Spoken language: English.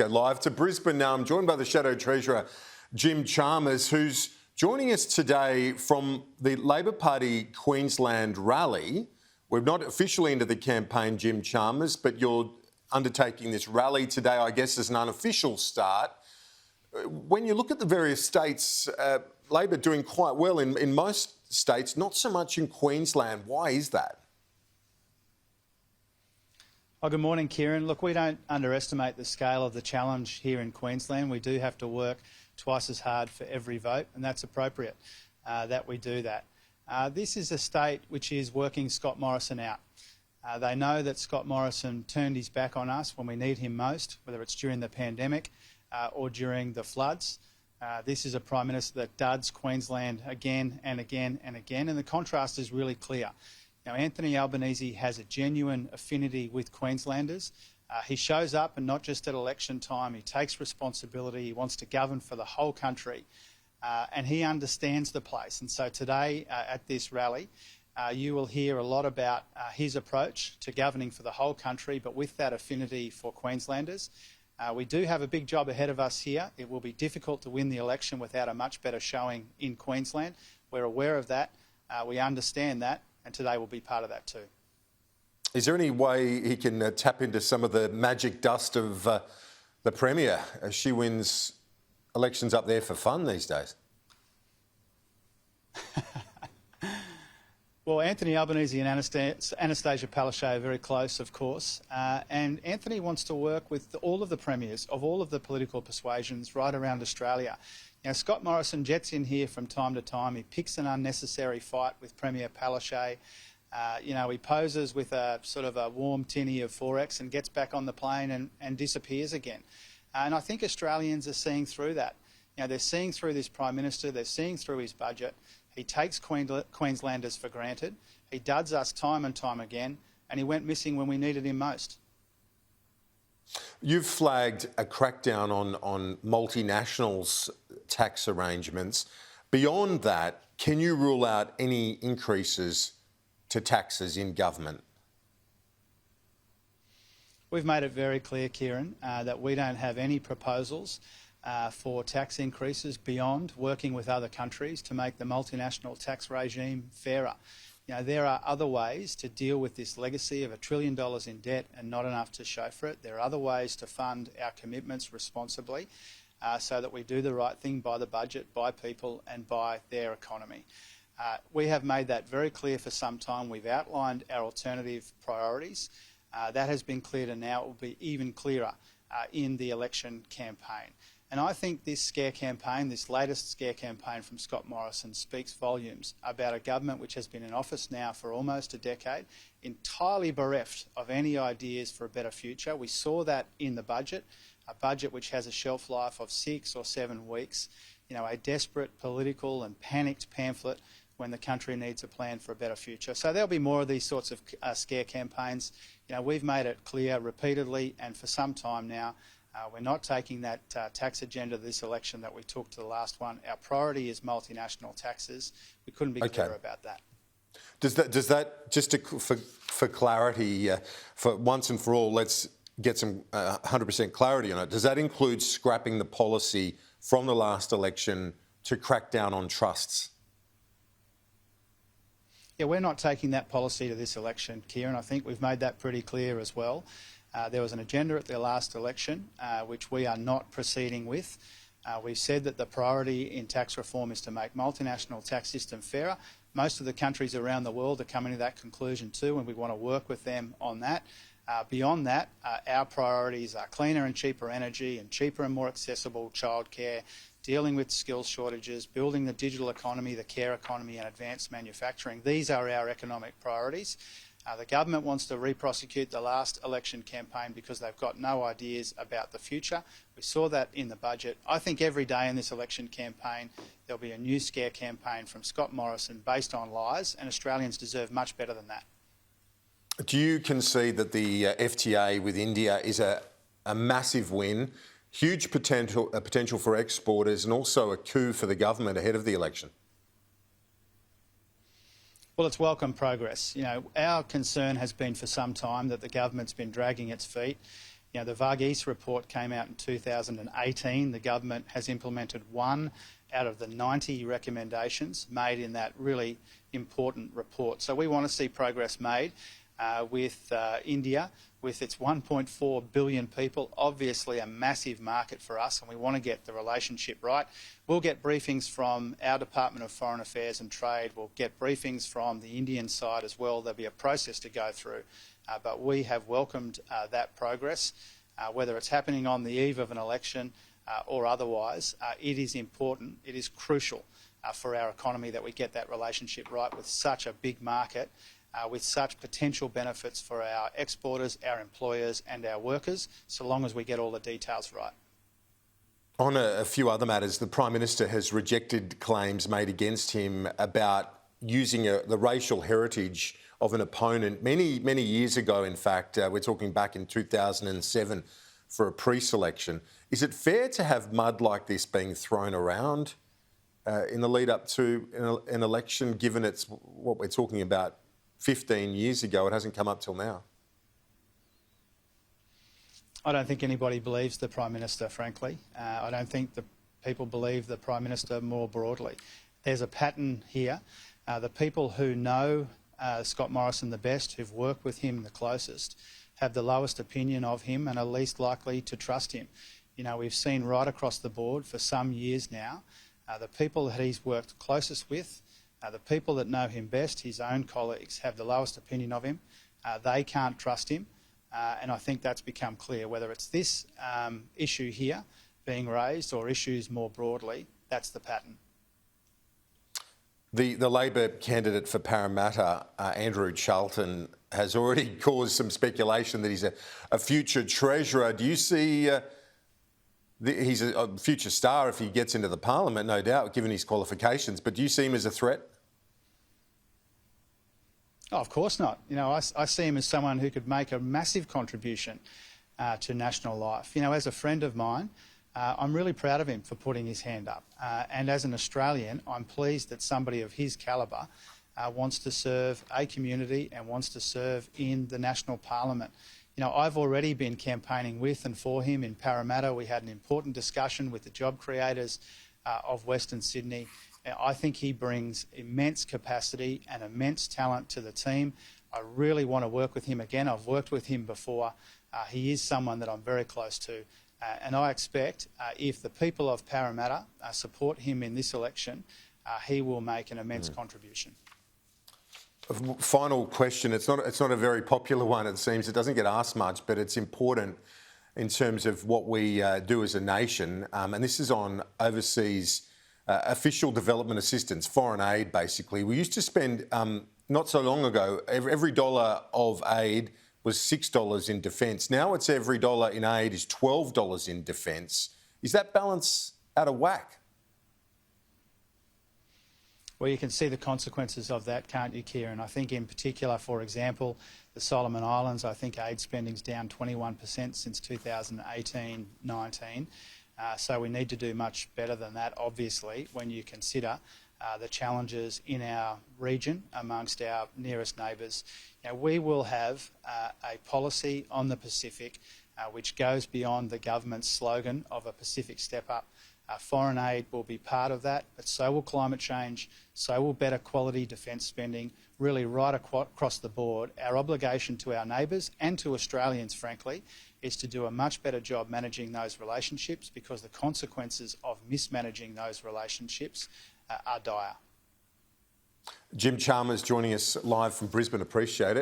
go live to Brisbane now. I'm joined by the Shadow Treasurer Jim Chalmers, who's joining us today from the Labor Party Queensland rally. We're not officially into the campaign, Jim Chalmers, but you're undertaking this rally today, I guess, as an unofficial start. When you look at the various states, Labor doing quite well in most states, not so much in Queensland. Why is that? Oh, good morning, Kieran. Look, we don't underestimate the scale of the challenge here in Queensland. We do have to work twice as hard for every vote, and that's appropriate that we do that. This is a state which is working Scott Morrison out. They know that Scott Morrison turned his back on us when we need him most, whether it's during the pandemic or during the floods. This is a Prime Minister that duds Queensland again and again and again, and the contrast is really clear. Now, Anthony Albanese has a genuine affinity with Queenslanders. He shows up, and not just at election time. He takes responsibility. He wants to govern for the whole country, and he understands the place. And so today at this rally, you will hear a lot about his approach to governing for the whole country, but with that affinity for Queenslanders. We do have a big job ahead of us here. It will be difficult to win the election without a much better showing in Queensland. We're aware of that. We understand that. And today will be part of that too. Is there any way he can tap into some of the magic dust of the Premier as she wins elections up there for fun these days? Well, Anthony Albanese and Anastasia Palaszczuk are very close, of course, and Anthony wants to work with all of the premiers of all of the political persuasions right around Australia. Now, Scott Morrison jets in here from time to time. He picks an unnecessary fight with Premier Palaszczuk. He poses with a sort of a warm tinny of Forex and gets back on the plane and disappears again. And I think Australians are seeing through that. They're seeing through this Prime Minister. They're seeing through his budget. He takes Queenslanders for granted. He duds us time and time again, and he went missing when we needed him most. You've flagged a crackdown on multinationals' tax arrangements. Beyond that, can you rule out any increases to taxes in government? We've made it very clear, Kieran, that we don't have any proposals for tax increases beyond working with other countries to make the multinational tax regime fairer. There are other ways to deal with this legacy of $1 trillion in debt and not enough to show for it. There are other ways to fund our commitments responsibly so that we do the right thing by the budget, by people and by their economy. We have made that very clear for some time. We've outlined our alternative priorities. That has been cleared, and now it will be even clearer in the election campaign. And I think this scare campaign, this latest scare campaign from Scott Morrison, speaks volumes about a government which has been in office now for almost a decade, entirely bereft of any ideas for a better future. We saw that in the budget, a budget which has a shelf life of 6 or 7 weeks, a desperate political and panicked pamphlet when the country needs a plan for a better future. So there'll be more of these sorts of scare campaigns. We've made it clear repeatedly and for some time now, we're not taking that tax agenda this election that we took to the last one. Our priority is multinational taxes. We couldn't be clearer about that. Does that just for clarity, for once and for all, let's get some 100% clarity on it. Does that include scrapping the policy from the last election to crack down on trusts? Yeah, we're not taking that policy to this election, Kieran. I think we've made that pretty clear as well. There was an agenda at the last election which we are not proceeding with. We've said that the priority in tax reform is to make multinational tax system fairer. Most of the countries around the world are coming to that conclusion too, and we want to work with them on that. Beyond that, our priorities are cleaner and cheaper energy and cheaper and more accessible childcare, dealing with skills shortages, building the digital economy, the care economy and advanced manufacturing. These are our economic priorities. The government wants to re-prosecute the last election campaign because they've got no ideas about the future. We saw that in the budget. I think every day in this election campaign there'll be a new scare campaign from Scott Morrison based on lies, and Australians deserve much better than that. Do you concede that the FTA with India is a massive win, huge potential for exporters and also a coup for the government ahead of the election? Well, it's welcome progress. Our concern has been for some time that the government's been dragging its feet The Varghese report came out in 2018. The government has implemented 1 out of the 90 recommendations made in that really important report. So we want to see progress made with India, with its 1.4 billion people, obviously a massive market for us, and we want to get the relationship right. We'll get briefings from our Department of Foreign Affairs and Trade. We'll get briefings from the Indian side as well. There'll be a process to go through, but we have welcomed that progress. Whether it's happening on the eve of an election or otherwise, it is important, it is crucial for our economy that we get that relationship right with such a big market, with such potential benefits for our exporters, our employers and our workers, so long as we get all the details right. On a few other matters, the Prime Minister has rejected claims made against him about using the racial heritage of an opponent many years ago, in fact. We're talking back in 2007 for a pre-selection. Is it fair to have mud like this being thrown around in the lead up to an election, given it's what we're talking about 15 years ago? It hasn't come up till now. I don't think anybody believes the Prime Minister, frankly. I don't think the people believe the Prime Minister more broadly. There's a pattern here. The people who know Scott Morrison the best, who've worked with him the closest, have the lowest opinion of him and are least likely to trust him. We've seen right across the board for some years now, the people that he's worked closest with, the people that know him best, his own colleagues, have the lowest opinion of him. They can't trust him, and I think that's become clear. Whether it's this issue here being raised or issues more broadly, that's the pattern. The Labor candidate for Parramatta, Andrew Charlton, has already caused some speculation that he's a future Treasurer. Do you see he's a future star if he gets into the Parliament, no doubt, given his qualifications, but do you see him as a threat? Oh, of course not. I see him as someone who could make a massive contribution to national life. As a friend of mine, I'm really proud of him for putting his hand up. And as an Australian, I'm pleased that somebody of his calibre wants to serve a community and wants to serve in the national parliament. I've already been campaigning with and for him in Parramatta. We had an important discussion with the job creators of Western Sydney. I think he brings immense capacity and immense talent to the team. I really want to work with him again. I've worked with him before. He is someone that I'm very close to. And I expect if the people of Parramatta support him in this election, he will make an immense contribution. Final question. It's not a very popular one, it seems. It doesn't get asked much, but it's important in terms of what we do as a nation. And this is on overseas official development assistance, foreign aid, basically. We used to spend, not so long ago, every dollar of aid was $6 in defence. Now it's every dollar in aid is $12 in defence. Is that balance out of whack? Well, you can see the consequences of that, can't you, Kieran? I think in particular, for example, the Solomon Islands, I think aid spending's down 21% since 2018-19. So we need to do much better than that, obviously, when you consider the challenges in our region amongst our nearest neighbours. We will have a policy on the Pacific which goes beyond the government's slogan of a Pacific step up. Foreign aid will be part of that, but so will climate change, so will better quality defence spending, really right across the board. Our obligation to our neighbours and to Australians, frankly, is to do a much better job managing those relationships, because the consequences of mismanaging those relationships are dire. Jim Chalmers joining us live from Brisbane. Appreciate it.